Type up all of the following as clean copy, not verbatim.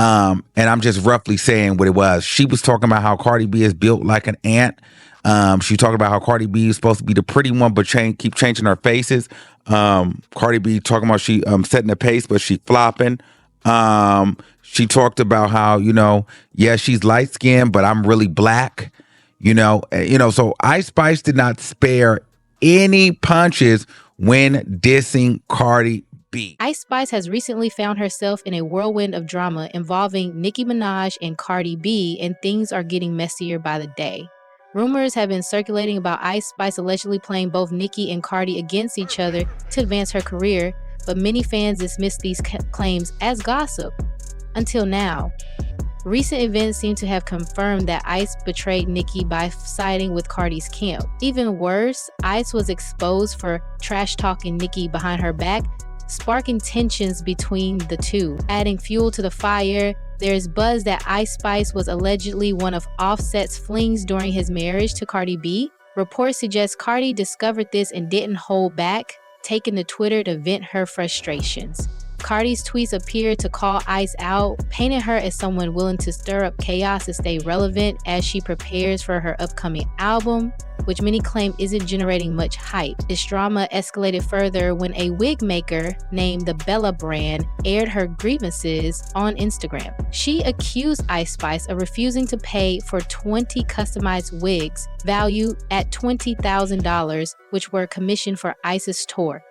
And I'm just roughly saying what it was. She was talking about how Cardi B is built like an ant. She talked about how Cardi B is supposed to be the pretty one, but keep changing her faces. Cardi B talking about she setting the pace, but she flopping. She talked about how, yeah, she's light skinned, but I'm really black. So Ice Spice did not spare any punches when dissing Cardi B. Ice Spice has recently found herself in a whirlwind of drama involving Nicki Minaj and Cardi B, and things are getting messier by the day. Rumors have been circulating about Ice Spice allegedly playing both Nicki and Cardi against each other to advance her career, but many fans dismiss these claims as gossip. Until now. Recent events seem to have confirmed that Ice betrayed Nicki by siding with Cardi's camp. Even worse, Ice was exposed for trash-talking Nicki behind her back, sparking tensions between the two. Adding fuel to the fire, there's buzz that Ice Spice was allegedly one of Offset's flings during his marriage to Cardi B. Reports suggest Cardi discovered this and didn't hold back, taking to Twitter to vent her frustrations. Cardi's tweets appeared to call Ice out, painting her as someone willing to stir up chaos to stay relevant as she prepares for her upcoming album, which many claim isn't generating much hype. This drama escalated further when a wig maker named the Bella brand aired her grievances on Instagram. She accused Ice Spice of refusing to pay for 20 customized wigs valued at $20,000, which were commissioned for Ice's tour.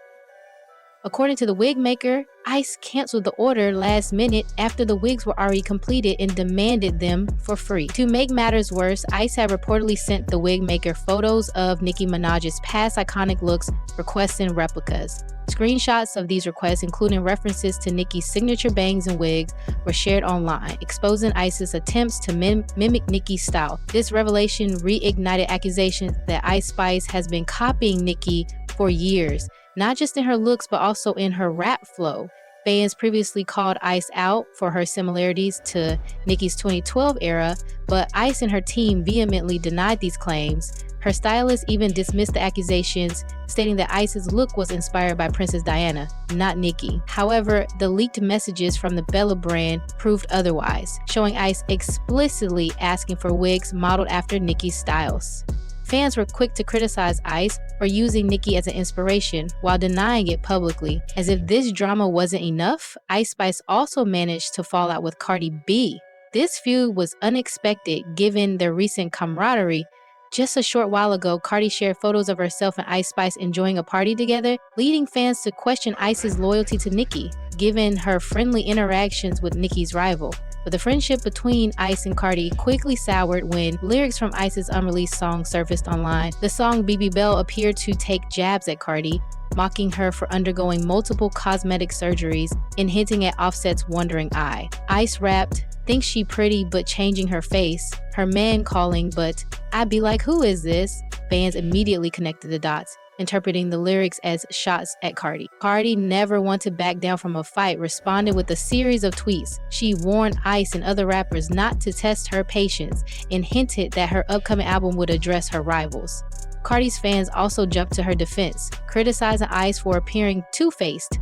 According to the wig maker, Ice canceled the order last minute after the wigs were already completed and demanded them for free. To make matters worse, Ice had reportedly sent the wig maker photos of Nicki Minaj's past iconic looks, requesting replicas. Screenshots of these requests, including references to Nicki's signature bangs and wigs, were shared online, exposing Ice's attempts to mimic Nicki's style. This revelation reignited accusations that Ice Spice has been copying Nicki for years, not just in her looks, but also in her rap flow. Fans previously called Ice out for her similarities to Nicki's 2012 era, but Ice and her team vehemently denied these claims. Her stylist even dismissed the accusations, stating that Ice's look was inspired by Princess Diana, not Nicki. However, the leaked messages from the Bella brand proved otherwise, showing Ice explicitly asking for wigs modeled after Nicki's styles. Fans were quick to criticize Ice for using Nicki as an inspiration while denying it publicly. As if this drama wasn't enough, Ice Spice also managed to fall out with Cardi B. This feud was unexpected given their recent camaraderie. Just a short while ago, Cardi shared photos of herself and Ice Spice enjoying a party together, leading fans to question Ice's loyalty to Nicki, given her friendly interactions with Nicki's rival. But the friendship between Ice and Cardi quickly soured when lyrics from Ice's unreleased song surfaced online. The song BB Bell appeared to take jabs at Cardi, mocking her for undergoing multiple cosmetic surgeries and hinting at Offset's wandering eye. Ice rapped, "Thinks she pretty but changing her face. Her man calling, but I'd be like, who is this?" Fans immediately connected the dots, interpreting the lyrics as shots at Cardi. Cardi never wanted to back down from a fight, responded with a series of tweets. She warned Ice and other rappers not to test her patience and hinted that her upcoming album would address her rivals. Cardi's fans also jumped to her defense, criticizing Ice for appearing two-faced.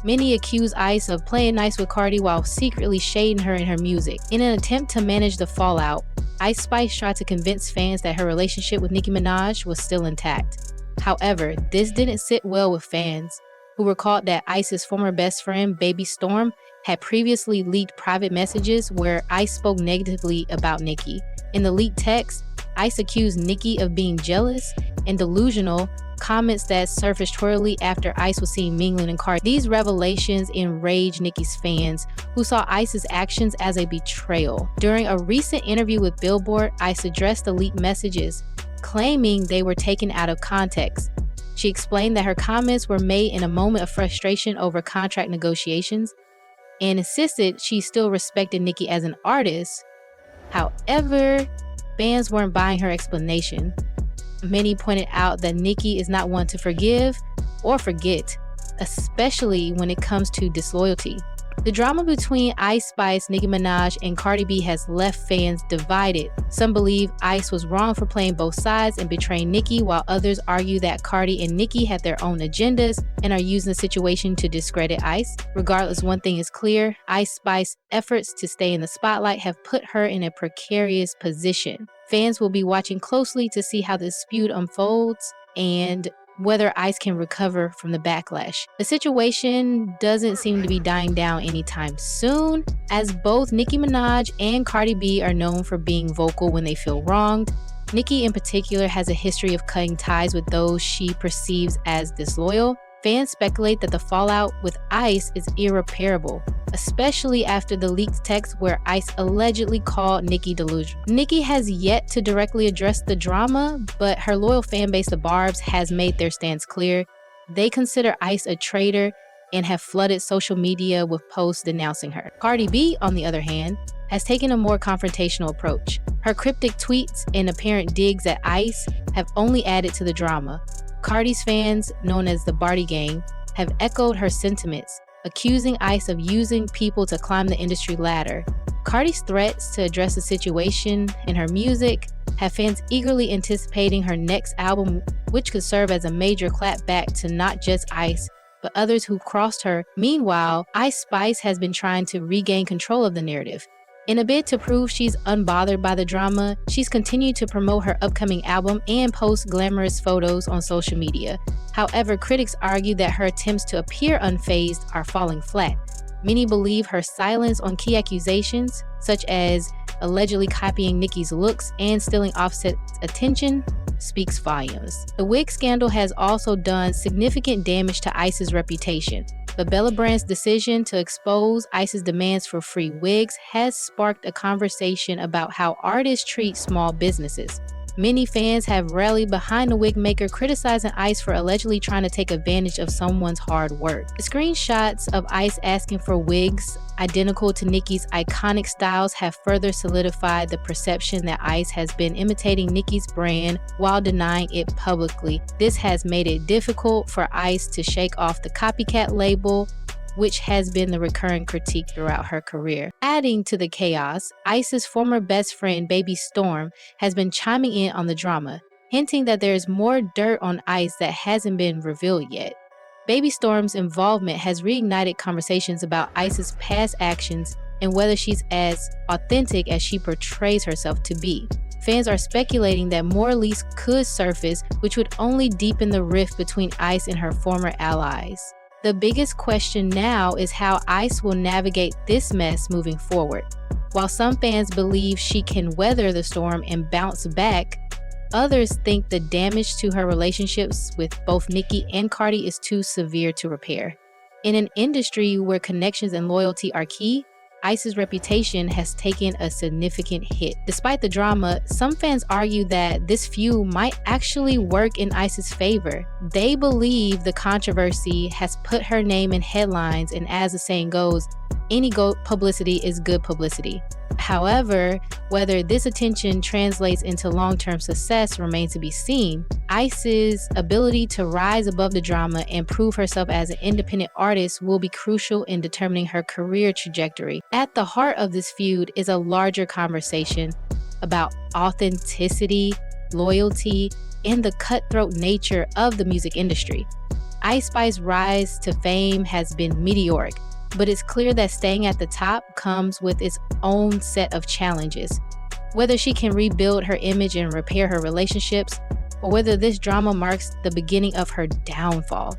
Many accuse Ice of playing nice with Cardi while secretly shading her in her music. In an attempt to manage the fallout, Ice Spice tried to convince fans that her relationship with Nicki Minaj was still intact. However, this didn't sit well with fans, who recalled that Ice's former best friend, Baby Storm, had previously leaked private messages where Ice spoke negatively about Nicki. In the leaked text, Ice accused Nicki of being jealous and delusional, comments that surfaced shortly after Ice was seen mingling in Cardi. These revelations enraged Nicki's fans, who saw Ice's actions as a betrayal. During a recent interview with Billboard, Ice addressed the leaked messages, claiming they were taken out of context. She explained that her comments were made in a moment of frustration over contract negotiations and insisted she still respected Nicki as an artist. However, fans weren't buying her explanation. Many pointed out that Nicki is not one to forgive or forget, especially when it comes to disloyalty. The drama between Ice Spice, Nicki Minaj, and Cardi B has left fans divided. Some believe Ice was wrong for playing both sides and betraying Nicki, while others argue that Cardi and Nicki had their own agendas and are using the situation to discredit Ice. Regardless, one thing is clear: Ice Spice's efforts to stay in the spotlight have put her in a precarious position. Fans will be watching closely to see how this feud unfolds and whether Ice can recover from the backlash. The situation doesn't seem to be dying down anytime soon, as both Nicki Minaj and Cardi B are known for being vocal when they feel wronged. Nicki in particular has a history of cutting ties with those she perceives as disloyal. Fans speculate that the fallout with Ice is irreparable, especially after the leaked text where Ice allegedly called Nicki delusional. Nicki has yet to directly address the drama, but her loyal fan base, the Barbs, has made their stance clear. They consider Ice a traitor and have flooded social media with posts denouncing her. Cardi B, on the other hand, has taken a more confrontational approach. Her cryptic tweets and apparent digs at Ice have only added to the drama. Cardi's fans, known as the Barty Gang, have echoed her sentiments, accusing Ice of using people to climb the industry ladder. Cardi's threats to address the situation in her music have fans eagerly anticipating her next album, which could serve as a major clapback to not just Ice, but others who crossed her. Meanwhile, Ice Spice has been trying to regain control of the narrative. In a bid to prove she's unbothered by the drama, she's continued to promote her upcoming album and post glamorous photos on social media. However, critics argue that her attempts to appear unfazed are falling flat. Many believe her silence on key accusations, such as allegedly copying Nicki's looks and stealing Offset's attention, speaks volumes. The wig scandal has also done significant damage to Ice's reputation. But Bella Brand's decision to expose Ice's demands for free wigs has sparked a conversation about how artists treat small businesses. Many fans have rallied behind the wig maker, criticizing Ice for allegedly trying to take advantage of someone's hard work. The screenshots of Ice asking for wigs identical to Nicki's iconic styles have further solidified the perception that Ice has been imitating Nicki's brand while denying it publicly. This has made it difficult for Ice to shake off the copycat label, which has been the recurring critique throughout her career. Adding to the chaos, Ice's former best friend, Baby Storm, has been chiming in on the drama, hinting that there is more dirt on Ice that hasn't been revealed yet. Baby Storm's involvement has reignited conversations about Ice's past actions and whether she's as authentic as she portrays herself to be. Fans are speculating that more leaks could surface, which would only deepen the rift between Ice and her former allies. The biggest question now is how Ice will navigate this mess moving forward. While some fans believe she can weather the storm and bounce back, others think the damage to her relationships with both Nicki and Cardi is too severe to repair. In an industry where connections and loyalty are key, Ice's reputation has taken a significant hit. Despite the drama, some fans argue that this feud might actually work in Ice's favor. They believe the controversy has put her name in headlines, and as the saying goes, any publicity is good publicity. However, whether this attention translates into long-term success remains to be seen. Ice's ability to rise above the drama and prove herself as an independent artist will be crucial in determining her career trajectory. At the heart of this feud is a larger conversation about authenticity, loyalty, and the cutthroat nature of the music industry. Ice Spice's rise to fame has been meteoric, but it's clear that staying at the top comes with its own set of challenges. Whether she can rebuild her image and repair her relationships, or whether this drama marks the beginning of her downfall,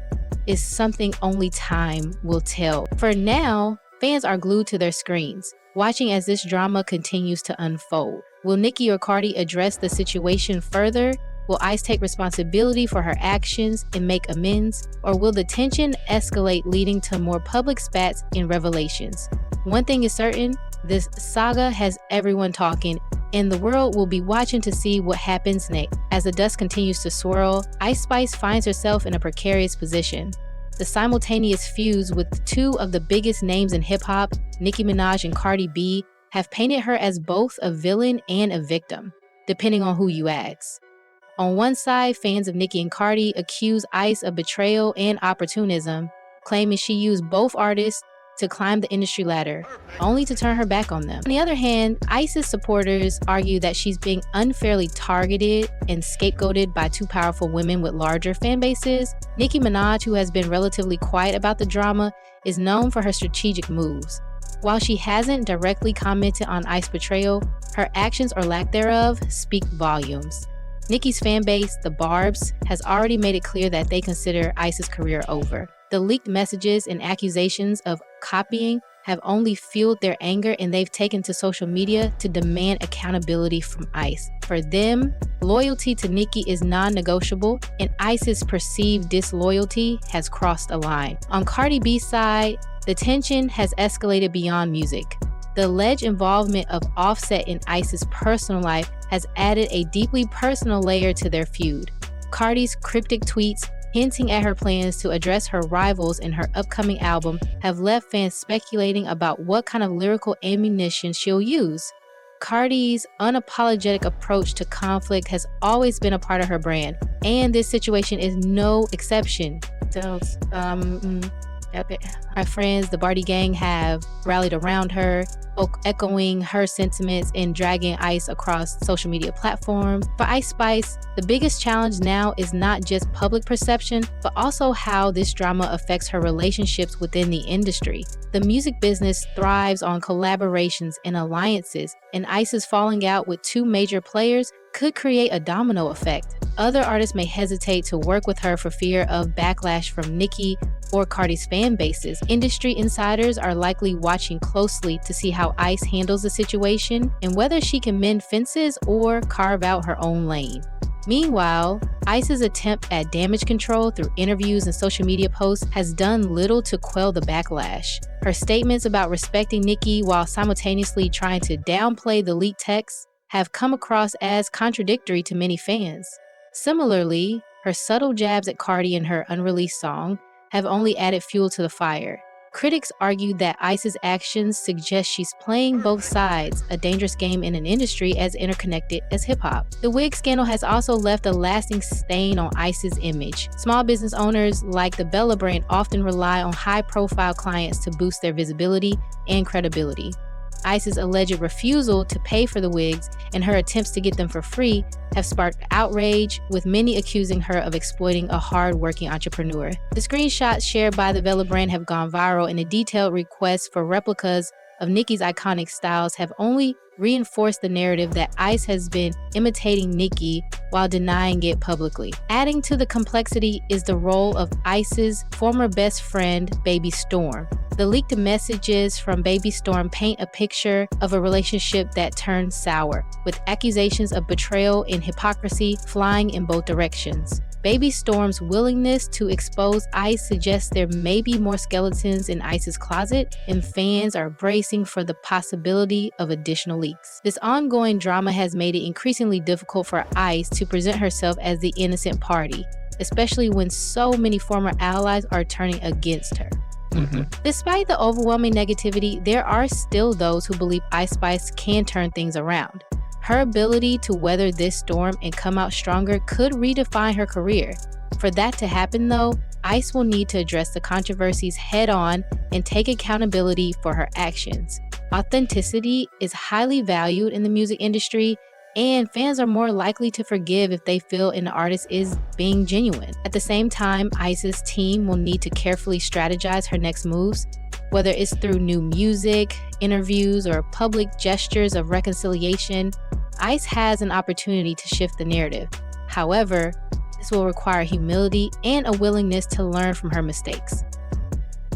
is something only time will tell. For now, fans are glued to their screens, watching as this drama continues to unfold. Will Nicki or Cardi address the situation further? Will Ice take responsibility for her actions and make amends? Or will the tension escalate, leading to more public spats and revelations? One thing is certain, this saga has everyone talking, and the world will be watching to see what happens next. As the dust continues to swirl, Ice Spice finds herself in a precarious position. The simultaneous feuds with two of the biggest names in hip-hop, Nicki Minaj and Cardi B, have painted her as both a villain and a victim, depending on who you ask. On one side, fans of Nicki and Cardi accuse Ice of betrayal and opportunism, claiming she used both artists to climb the industry ladder, only to turn her back on them. On the other hand, Ice's supporters argue that she's being unfairly targeted and scapegoated by two powerful women with larger fan bases. Nicki Minaj, who has been relatively quiet about the drama, is known for her strategic moves. While she hasn't directly commented on Ice's betrayal, her actions or lack thereof speak volumes. Nicki's fan base, the Barbs, has already made it clear that they consider Ice's career over. The leaked messages and accusations of copying have only fueled their anger, and they've taken to social media to demand accountability from Ice. For them, loyalty to Nicki is non-negotiable, and Ice's perceived disloyalty has crossed a line. On Cardi B's side, the tension has escalated beyond music. The alleged involvement of Offset in Ice's personal life has added a deeply personal layer to their feud. Cardi's cryptic tweets hinting at her plans to address her rivals in her upcoming album have left fans speculating about what kind of lyrical ammunition she'll use. Cardi's unapologetic approach to conflict has always been a part of her brand, and this situation is no exception. Her friends, the Barty Gang, have rallied around her, echoing her sentiments and dragging Ice across social media platforms. For Ice Spice, the biggest challenge now is not just public perception, but also how this drama affects her relationships within the industry. The music business thrives on collaborations and alliances, and Ice's falling out with two major players could create a domino effect. Other artists may hesitate to work with her for fear of backlash from Nicki or Cardi's fan bases. Industry insiders are likely watching closely to see how Ice handles the situation and whether she can mend fences or carve out her own lane. Meanwhile, Ice's attempt at damage control through interviews and social media posts has done little to quell the backlash. Her statements about respecting Nicki while simultaneously trying to downplay the leaked texts have come across as contradictory to many fans. Similarly, her subtle jabs at Cardi in her unreleased song have only added fuel to the fire. Critics argue that Ice's actions suggest she's playing both sides, a dangerous game in an industry as interconnected as hip-hop. The wig scandal has also left a lasting stain on Ice's image. Small business owners like the Bella brand often rely on high-profile clients to boost their visibility and credibility. Ice's alleged refusal to pay for the wigs and her attempts to get them for free have sparked outrage, with many accusing her of exploiting a hard-working entrepreneur. The screenshots shared by the Vela brand have gone viral, and the detailed requests for replicas of Nicki's iconic styles have only reinforced the narrative that Ice has been imitating Nicki while denying it publicly. Adding to the complexity is the role of Ice's former best friend, Baby Storm. The leaked messages from Baby Storm paint a picture of a relationship that turned sour, with accusations of betrayal and hypocrisy flying in both directions. Baby Storm's willingness to expose Ice suggests there may be more skeletons in Ice's closet, and fans are bracing for the possibility of additional leaks. This ongoing drama has made it increasingly difficult for Ice to present herself as the innocent party, especially when so many former allies are turning against her. Despite the overwhelming negativity, there are still those who believe Ice Spice can turn things around. Her ability to weather this storm and come out stronger could redefine her career. For that to happen, though, Ice will need to address the controversies head-on and take accountability for her actions. Authenticity is highly valued in the music industry, and fans are more likely to forgive if they feel an artist is being genuine. At the same time, Ice's team will need to carefully strategize her next moves, whether it's through new music, interviews, or public gestures of reconciliation. Ice has an opportunity to shift the narrative. However, this will require humility and a willingness to learn from her mistakes,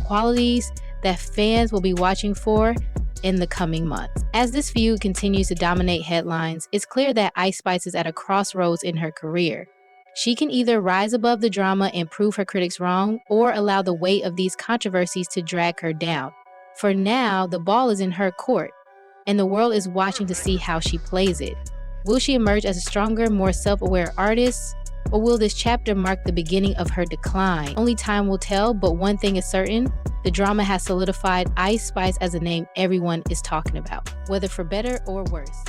qualities that fans will be watching for in the coming months. As this feud continues to dominate headlines, it's clear that Ice Spice is at a crossroads in her career. She can either rise above the drama and prove her critics wrong, or allow the weight of these controversies to drag her down. For now, the ball is in her court, and the world is watching to see how she plays it. Will she emerge as a stronger, more self-aware artist, or will this chapter mark the beginning of her decline? Only time will tell, but one thing is certain: the drama has solidified Ice Spice as a name everyone is talking about, whether for better or worse.